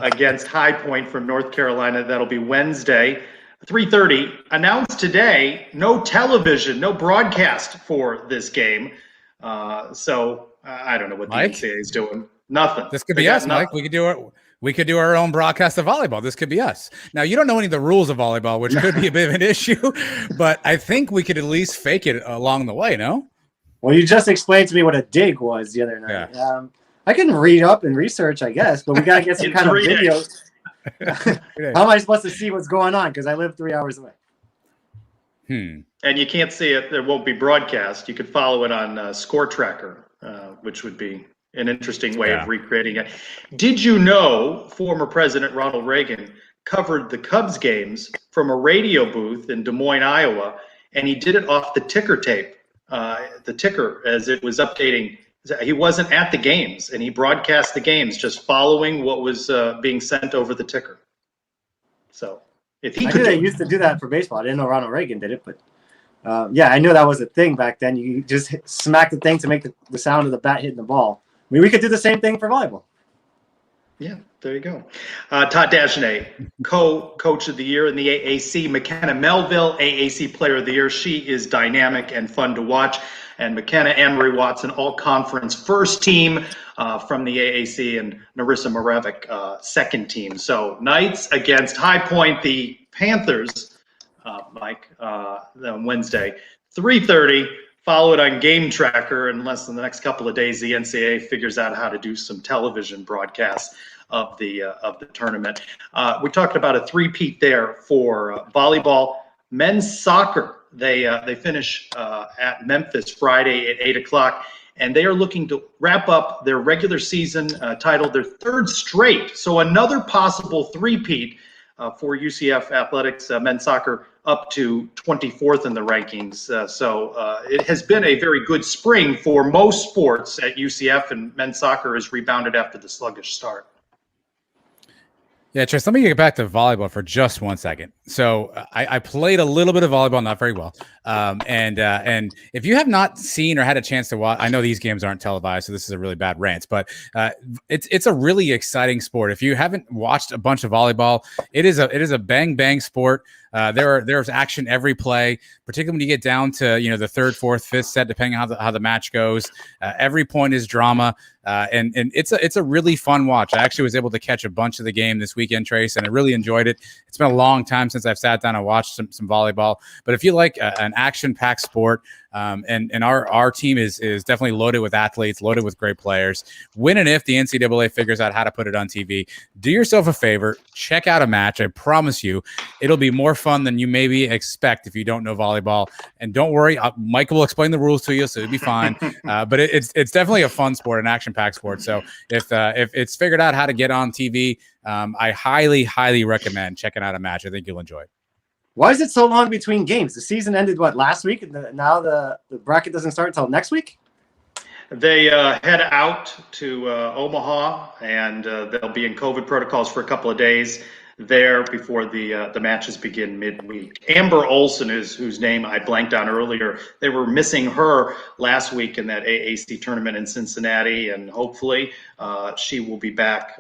against High Point from North Carolina. That'll be Wednesday, 3:30. Announced today, no television, no broadcast for this game. So I don't know what the NCAA is doing. Nothing. This could They be got us, Mike. nothing. We could do our own broadcast of volleyball. This could be us. Now, you don't know any of the rules of volleyball, which could be a bit of an issue, but I think we could at least fake it along the way, no? Well, you just explained to me what a dig was the other night. Yeah. I can read up and research, I guess, but we got to get some kind of video. How am I supposed to see what's going on? Because I live 3 hours away. And you can't see it. There won't be broadcast. You could follow it on Score Tracker, which would be an interesting way of recreating it. Did you know former President Ronald Reagan covered the Cubs games from a radio booth in Des Moines, Iowa, and he did it off the ticker tape, the ticker as it was updating. He wasn't at the games, and he broadcast the games just following what was being sent over the ticker. So if he I could knew they used to do that for baseball. I didn't know Ronald Reagan did it, but yeah, I knew that was a thing back then. You just smack the thing to make the sound of the bat hitting the ball. I mean, we could do the same thing for volleyball. Yeah, there you go. Todd Dagenais, co-coach of the year in the AAC. McKenna Melville, AAC player of the year. She is dynamic and fun to watch. And McKenna, Anne-Marie Watson, all-conference first team from the AAC, and Narissa Moravec, second team. So Knights against High Point, the Panthers, Mike, on Wednesday, 3:30. Follow it on Game Tracker. In less than the next couple of days, the NCAA figures out how to do some television broadcasts of the tournament. We talked about a three-peat there for volleyball. Men's soccer, they finish at Memphis Friday at 8 o'clock, and they are looking to wrap up their regular season titled their third straight. So another possible three-peat for UCF athletics, men's soccer, up to 24th in the rankings. So it has been a very good spring for most sports at UCF, and men's soccer has rebounded after the sluggish start. Yeah, Chris, let me get back to volleyball for just 1 second. So I played a little bit of volleyball, not very well. And if you have not seen or had a chance to watch, I know these games aren't televised, so this is a really bad rant, but it's a really exciting sport. If you haven't watched a bunch of volleyball, it is a bang bang sport. There's action every play, particularly when you get down to the third, fourth, fifth set, depending on how the match goes. Every point is drama, and it's a really fun watch. I actually was able to catch a bunch of the game this weekend, Trace, and I really enjoyed it. It's been a long time since I've sat down and watched some volleyball, but if you like an action-packed sport, and our team is definitely loaded with athletes, loaded with great players. When and if the NCAA figures out how to put it on TV, do yourself a favor, check out a match. I promise you, it'll be more fun than you maybe expect if you don't know volleyball. And don't worry, Mike will explain the rules to you, so it'll be fine. But it's definitely a fun sport, an action-packed sport. So if it's figured out how to get on TV, I highly recommend checking out a match. I think you'll enjoy it. Why is it so long between games? The season ended, last week? And now the bracket doesn't start until next week? They head out to Omaha, and they'll be in COVID protocols for a couple of days there before the matches begin midweek. Amber Olsen, whose name I blanked on earlier, they were missing her last week in that AAC tournament in Cincinnati, and hopefully she will be back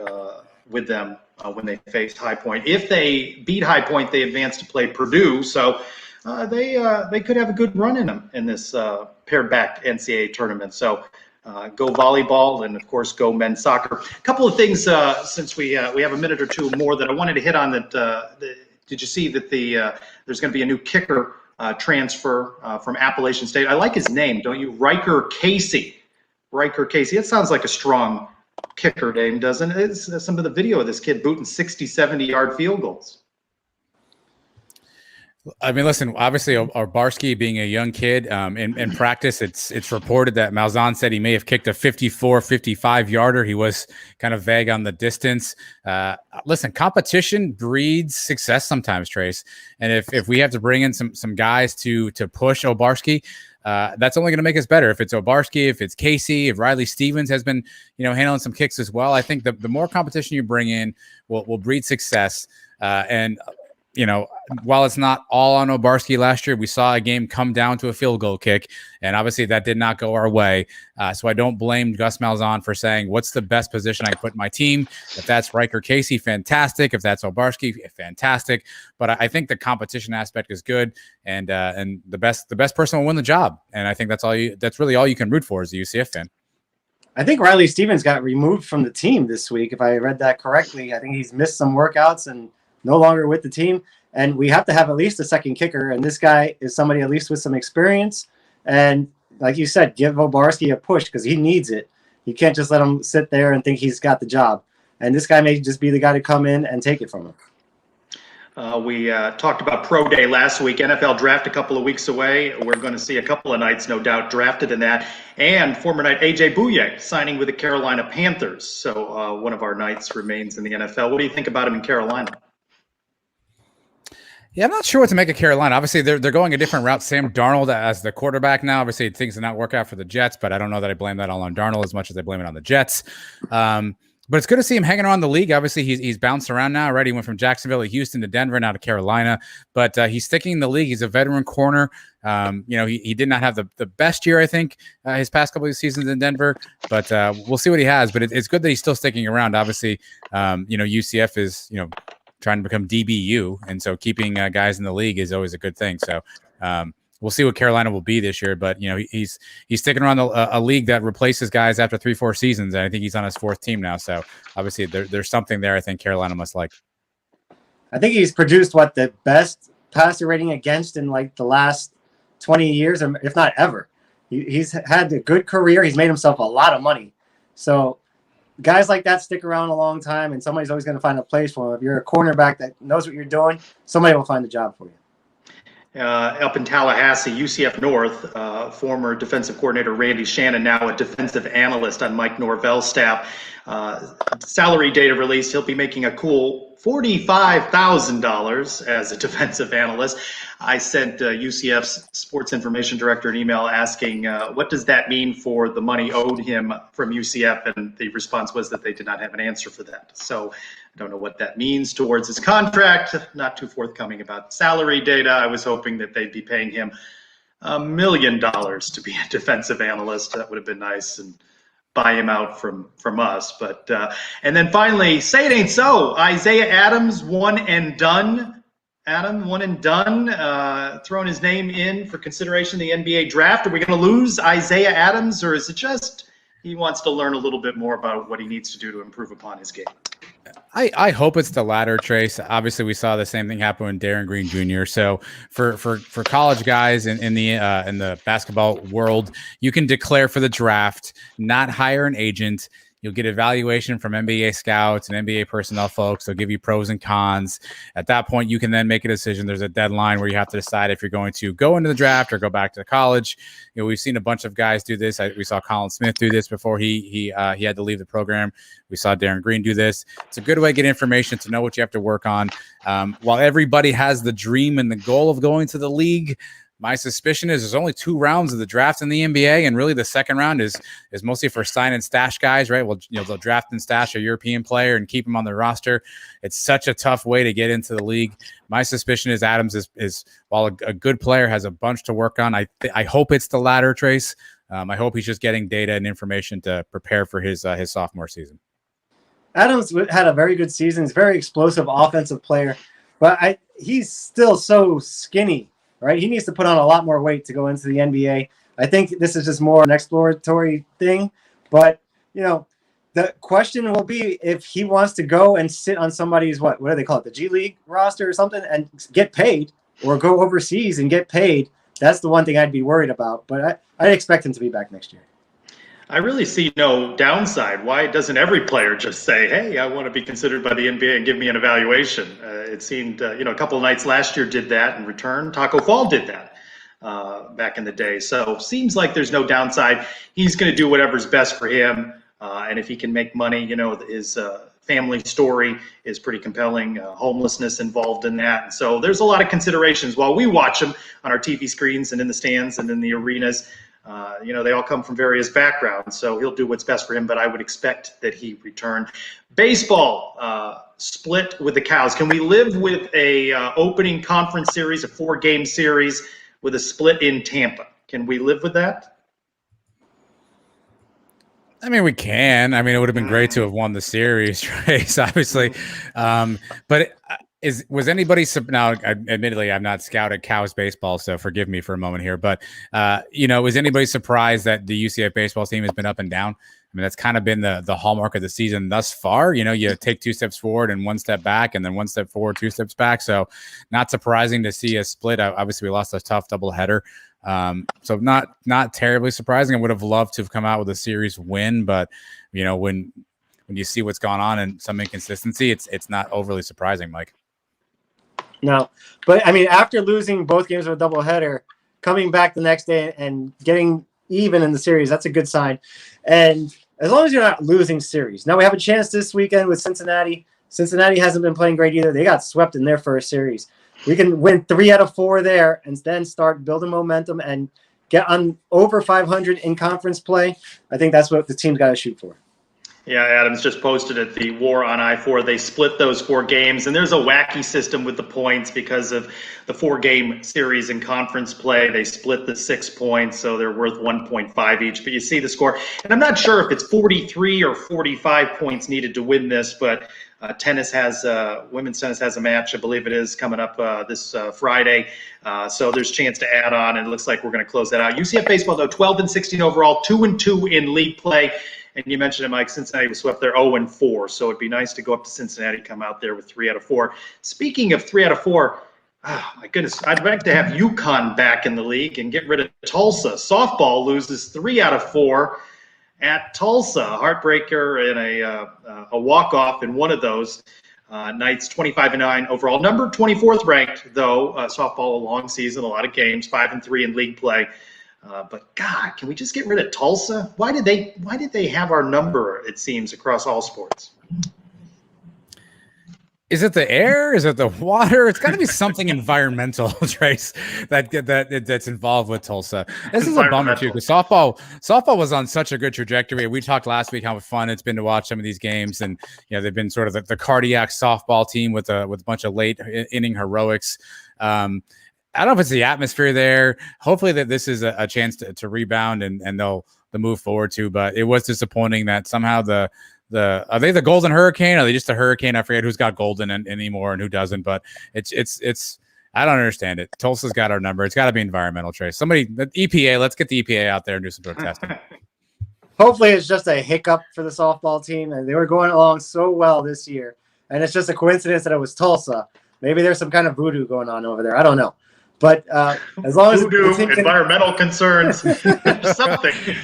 with them when they face High Point. If they beat High Point, they advance to play Purdue. So they could have a good run in them in this paired back NCAA tournament. So go volleyball, and of course go men's soccer. A couple of things since we have a minute or two more that I wanted to hit on. Did you see that there's going to be a new kicker transfer from Appalachian State? I like his name, don't you? Riker Casey. It sounds like a strong kicker name, doesn't it? It's some of the video of this kid booting 60, 70-yard field goals. I mean, listen, obviously, Obarski being a young kid in practice, it's reported that Malzahn said he may have kicked a 54, 55-yarder. He was kind of vague on the distance. Listen, competition breeds success sometimes, Trace. And if we have to bring in some guys to push Obarski, that's only going to make us better. If it's Obarski, if it's Casey, if Riley Stevens has been, handling some kicks as well, I think the more competition you bring in will breed success. And while it's not all on Obarski last year, we saw a game come down to a field goal kick, and obviously that did not go our way. So I don't blame Gus Malzahn for saying, what's the best position I can put in my team? If that's Riker Casey, fantastic. If that's Obarski, fantastic. But I think the competition aspect is good, and the best person will win the job. And I think that's really all you can root for as a UCF fan. I think Riley Stevens got removed from the team this week, if I read that correctly. I think he's missed some workouts and no longer with the team. And we have to have at least a second kicker. And this guy is somebody at least with some experience. And like you said, give Obarski a push because he needs it. You can't just let him sit there and think he's got the job. And this guy may just be the guy to come in and take it from him. We talked about Pro Day last week. NFL draft a couple of weeks away. We're going to see a couple of Knights, no doubt, drafted in that. And former Knight A.J. Bouye signing with the Carolina Panthers. So one of our Knights remains in the NFL. What do you think about him in Carolina? Yeah, I'm not sure what to make of Carolina. Obviously, they're going a different route. Sam Darnold as the quarterback now. Obviously, things did not work out for the Jets, but I don't know that I blame that all on Darnold as much as I blame it on the Jets. But it's good to see him hanging around the league. Obviously, he's bounced around now, right? He went from Jacksonville to Houston to Denver, now to Carolina. But he's sticking in the league. He's a veteran corner. He did not have the best year, I think, his past couple of seasons in Denver. But we'll see what he has. But it's good that he's still sticking around. Obviously, UCF is, trying to become DBU. And so keeping guys in the league is always a good thing. So we'll see what Carolina will be this year. But, he's sticking around a league that replaces guys after 3-4 seasons. And I think he's on his 4th team now. So obviously there's something there I think Carolina must like. I think he's produced the best passer rating against in like the last 20 years, if not ever. He's had a good career. He's made himself a lot of money. So guys like that stick around a long time, and somebody's always going to find a place for them. If you're a cornerback that knows what you're doing, somebody will find a job for you. Up in Tallahassee, UCF North, former defensive coordinator Randy Shannon, now a defensive analyst on Mike Norvell's staff. Salary data release, he'll be making a cool $45,000 as a defensive analyst. I sent UCF's sports information director an email asking what does that mean for the money owed him from UCF, and the response was that they did not have an answer for that. So I don't know what that means towards his contract. Not too forthcoming about salary data. I was hoping that they'd be paying him $1 million to be a defensive analyst. That would have been nice, and buy him out from us. But and then finally, say it ain't so. Isaiah Adams, one and done. Throwing his name in for consideration the NBA draft. Are we going to lose Isaiah Adams, or is it just he wants to learn a little bit more about what he needs to do to improve upon his game? I hope it's the latter, Trace. Obviously, we saw the same thing happen with Darren Green Jr. So for college guys in the basketball world, you can declare for the draft, not hire an agent. You'll get evaluation from NBA scouts and NBA personnel folks. They'll give you pros and cons. At that point, you can then make a decision. There's a deadline where you have to decide if you're going to go into the draft or go back to college. We've seen a bunch of guys do this. We saw Colin Smith do this before he had to leave the program. We saw Darren Green do this. It's a good way to get information, to know what you have to work on. While everybody has the dream and the goal of going to the league, my suspicion is there's only 2 rounds of the draft in the NBA, and really the second round is mostly for sign and stash guys, right? Well, they'll draft and stash a European player and keep him on the roster. It's such a tough way to get into the league. My suspicion is Adams is while a good player, has a bunch to work on. I hope it's the latter, Trace. I hope he's just getting data and information to prepare for his sophomore season. Adams had a very good season. He's a very explosive offensive player, but he's still so skinny. Right, he needs to put on a lot more weight to go into the NBA. I think this is just more an exploratory thing. But, the question will be if he wants to go and sit on somebody's, what do they call it, the G League roster or something, and get paid, or go overseas and get paid. That's the one thing I'd be worried about. But I'd expect him to be back next year. I really see no downside. Why doesn't every player just say, hey, I want to be considered by the NBA and give me an evaluation? It seemed, a couple of nights last year did that in return. Taco Fall did that back in the day. So seems like there's no downside. He's going to do whatever's best for him. And if he can make money, his family story is pretty compelling. Homelessness involved in that. And so there's a lot of considerations while we watch him on our TV screens and in the stands and in the arenas. They all come from various backgrounds, so he'll do what's best for him, but I would expect that he return. Baseball split with the Cows. Can we live with a opening conference series, a 4-game series with a split in Tampa? Can we live with that? I mean, we can. I mean, it would have been great to have won the series, Trace, obviously. But was anybody now? Admittedly, I've not scouted Cows baseball, so forgive me for a moment here. But was anybody surprised that the UCF baseball team has been up and down? mean, that's kind of been the hallmark of the season thus far. You know, you take 2 steps forward and 1 step back, and then 1 step forward, 2 steps back. So not surprising to see a split. Obviously, we lost a tough doubleheader. So not terribly surprising. I would have loved to have come out with a series win, but you know, when you see what's gone on and some inconsistency, it's not overly surprising, Mike. No, but I mean, after losing both games of a doubleheader, coming back the next day and getting even in the series, that's a good sign. And as long as you're not losing series. Now we have a chance this weekend with Cincinnati. Cincinnati hasn't been playing great either. They got swept in their first series. We can win 3 out of 4 there and then start building momentum and get on over 500 in conference play. I think that's what the team's got to shoot for. Yeah, Adams just posted it, the war on I-4. They split those 4 games, and there's a wacky system with the points because of the 4-game series in conference play. They split the 6 points, so they're worth 1.5 each. But you see the score. And I'm not sure if it's 43 or 45 points needed to win this, but women's tennis has a match, I believe it is, coming up this Friday. So there's a chance to add on, and it looks like we're going to close that out. UCF baseball, though, 12-16 overall, 2-2 in league play. And you mentioned it, Mike, Cincinnati was swept there 0-4. So it'd be nice to go up to Cincinnati, come out there with 3 out of 4. Speaking of 3 out of 4, oh my goodness, I'd like to have UConn back in the league and get rid of Tulsa. Softball loses 3 out of 4 at Tulsa. Heartbreaker and a walk-off in one of those nights, 25-9 overall. Number 24th ranked, though, softball, a long season, a lot of games, 5-3 in league play. But God, can we just get rid of Tulsa? Why did they have our number, it seems, across all sports? Is it the air? Is it the water? It's got to be something environmental, Trace, that's involved with Tulsa. This is a bummer too, because softball was on such a good trajectory. We talked last week how fun it's been to watch some of these games, and you know they've been sort of the cardiac softball team with a bunch of late inning heroics. I don't know if it's the atmosphere there. Hopefully that this is a chance to rebound and they'll move forward too. But it was disappointing that somehow are they the Golden Hurricane? Are they just a hurricane? I forget who's got golden anymore and who doesn't. But it's I don't understand it. Tulsa's got our number. It's got to be environmental, Trace. Somebody, the EPA. Let's get the EPA out there and do some protesting. Hopefully it's just a hiccup for the softball team, and they were going along so well this year, and it's just a coincidence that it was Tulsa. Maybe there's some kind of voodoo going on over there. I don't know. But as long as environmental concerns, something.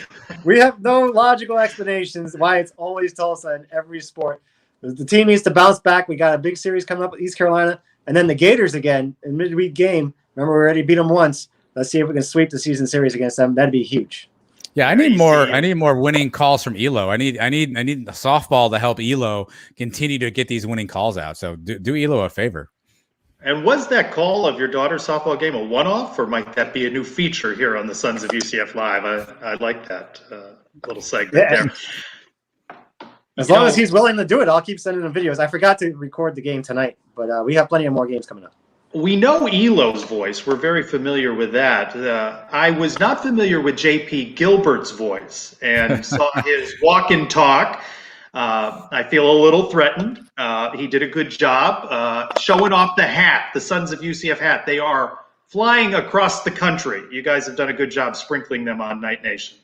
We have no logical explanations why it's always Tulsa in every sport. The team needs to bounce back. We got a big series coming up with East Carolina, and then the Gators again in midweek game. Remember, we already beat them once. Let's see if we can sweep the season series against them. That'd be huge. Yeah, I need more winning calls from Elo. I need the softball to help Elo continue to get these winning calls out. So do Elo a favor. And was that call of your daughter's softball game a one-off, or might that be a new feature here on the Sons of UCF Live? I like that little segment there. As long as he's willing to do it, I'll keep sending him videos. I forgot to record the game tonight, but we have plenty of more games coming up. We know Elo's voice. We're very familiar with that. I was not familiar with JP Gilbert's voice and saw his walk and talk. I feel a little threatened. He did a good job showing off the hat, the Sons of UCF hat. They are flying across the country. You guys have done a good job sprinkling them on Night Nation.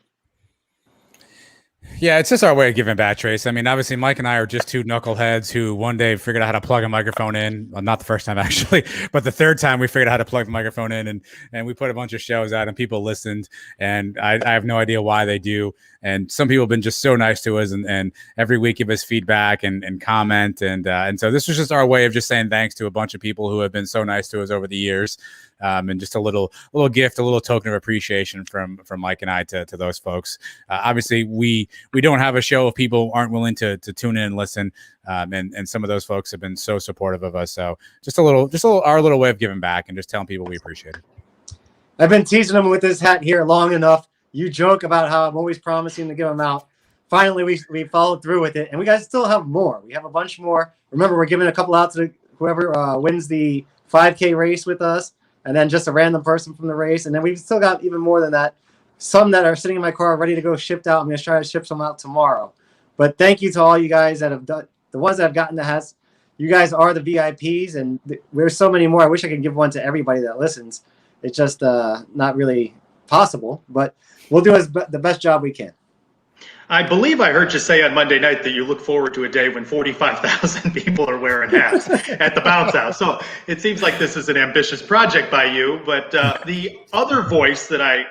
Yeah, it's just our way of giving back, Trace. I mean, obviously, Mike and I are just two knuckleheads who one day figured out how to plug a microphone in. Well, not the first time, actually, but the third time we figured out how to plug the microphone in, and we put a bunch of shows out, and people listened, and I have no idea why they do. And some people have been just so nice to us, and every week give us feedback and comment, and so this was just our way of just saying thanks to a bunch of people who have been so nice to us over the years. And just a little gift, a little token of appreciation from Mike and I to those folks. Obviously, we don't have a show if people aren't willing to tune in and listen. And some of those folks have been so supportive of us. So just our little way of giving back and just telling people we appreciate it. I've been teasing them with this hat here long enough. You joke about how I'm always promising to give them out. Finally, we followed through with it, and we guys still have more. We have a bunch more. Remember, we're giving a couple out to whoever wins the 5K race with us. And then just a random person from the race. And then we've still got even more than that. Some that are sitting in my car ready to go shipped out. I'm going to try to ship some out tomorrow. But thank you to all you guys that have done, the ones that have gotten the hats. You guys are the VIPs, and there's so many more. I wish I could give one to everybody that listens. It's just not really possible. But we'll do the best job we can. I believe I heard you say on Monday night that you look forward to a day when 45,000 people are wearing hats at the bounce house. So it seems like this is an ambitious project by you. But the other voice that I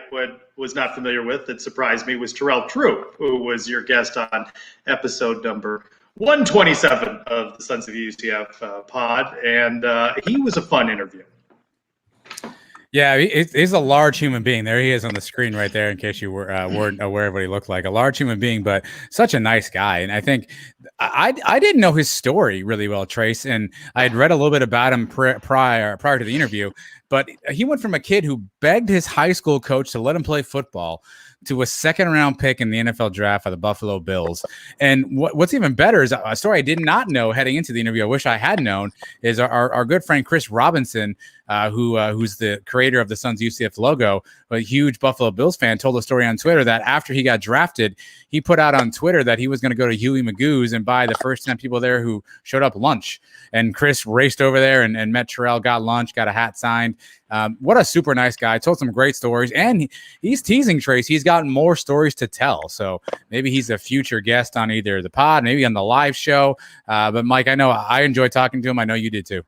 was not familiar with that surprised me was Terrell Troop, who was your guest on episode number 127 of the Sons of UCF pod. And he was a fun interview. Yeah, he's a large human being. There he is on the screen right there in case you weren't aware of what he looked like. A large human being, but such a nice guy. And I think I didn't know his story really well, Trace, and I had read a little bit about him prior to the interview, but he went from a kid who begged his high school coach to let him play football to a second-round pick in the NFL draft by the Buffalo Bills. And what's even better is a story I did not know heading into the interview. I wish I had known is our good friend Chris Robinson, who's the creator of the Sons UCF logo, a huge Buffalo Bills fan, told a story on Twitter that after he got drafted, he put out on Twitter that he was going to go to Huey Magoo's and buy the first 10 people there who showed up lunch. And Chris raced over there and met Terrell, got lunch, got a hat signed. What a super nice guy. Told some great stories. And he's teasing Trace. He's gotten more stories to tell. So maybe he's a future guest on either the pod, maybe on the live show. But Mike, I know I enjoyed talking to him. I know you did too.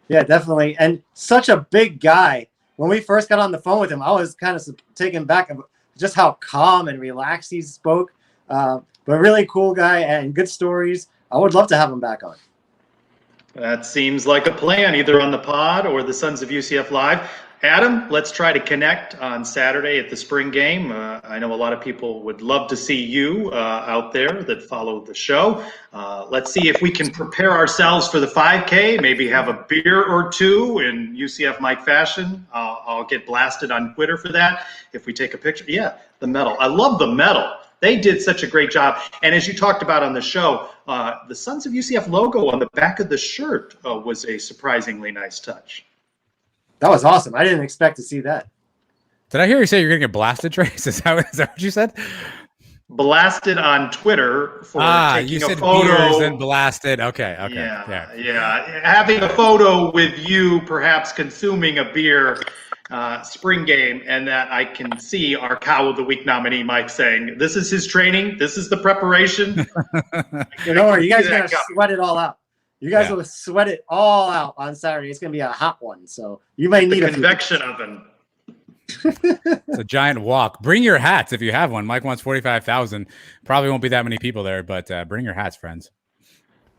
Yeah, definitely. And such a big guy. When we first got on the phone with him, I was kind of taken back of just how calm and relaxed he spoke. But really cool guy and good stories. I would love to have him back on. That seems like a plan, either on the pod or the Sons of UCF Live. Adam, let's try to connect on Saturday at the spring game. I know a lot of people would love to see you out there that follow the show. Let's see if we can prepare ourselves for the 5K, maybe have a beer or two in UCF Mike fashion. I'll get blasted on Twitter for that if we take a picture. Yeah, the medal. I love the medal. They did such a great job. And as you talked about on the show, the Sons of UCF logo on the back of the shirt was a surprisingly nice touch. That was awesome. I didn't expect to see that. Did I hear you say you're going to get blasted, Trace? Is that what you said? Blasted on Twitter for taking you said a photo. Beers and blasted. Okay. Yeah. Having a photo with you perhaps consuming a beer spring game, and that I can see our Cow of the Week nominee, Mike, saying, this is his training. This is the preparation. You know, you guys are going to sweat it all out. You guys will sweat it all out on Saturday. It's going to be a hot one, so you may need a convection oven. It's a giant walk. Bring your hats if you have one. Mike wants 45,000. Probably won't be that many people there, but bring your hats, friends.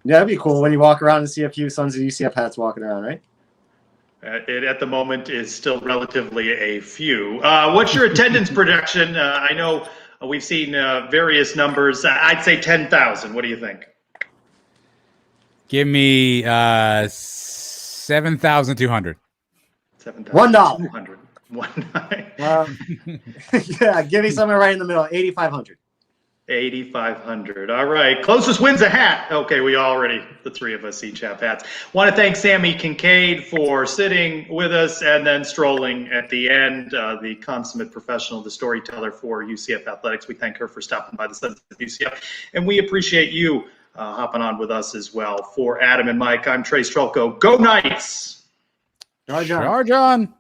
Yeah, that'd be cool when you walk around and see a few Sons of UCF hats walking around, right? It at the moment is still relatively a few. What's your attendance projection? I know we've seen various numbers. I'd say 10,000. What do you think? Give me 7,200. $1. $1. Yeah, give me somewhere right in the middle. 8,500. 8,500. All right. Closest wins a hat. Okay, the three of us each have hats. Want to thank Sammy Kincaid for sitting with us and then strolling at the end, the consummate professional, the storyteller for UCF Athletics. We thank her for stopping by the Sons of UCF, and we appreciate you hopping on with us as well. For Adam and Mike, I'm Trace Trelko. Go Knights! John. John.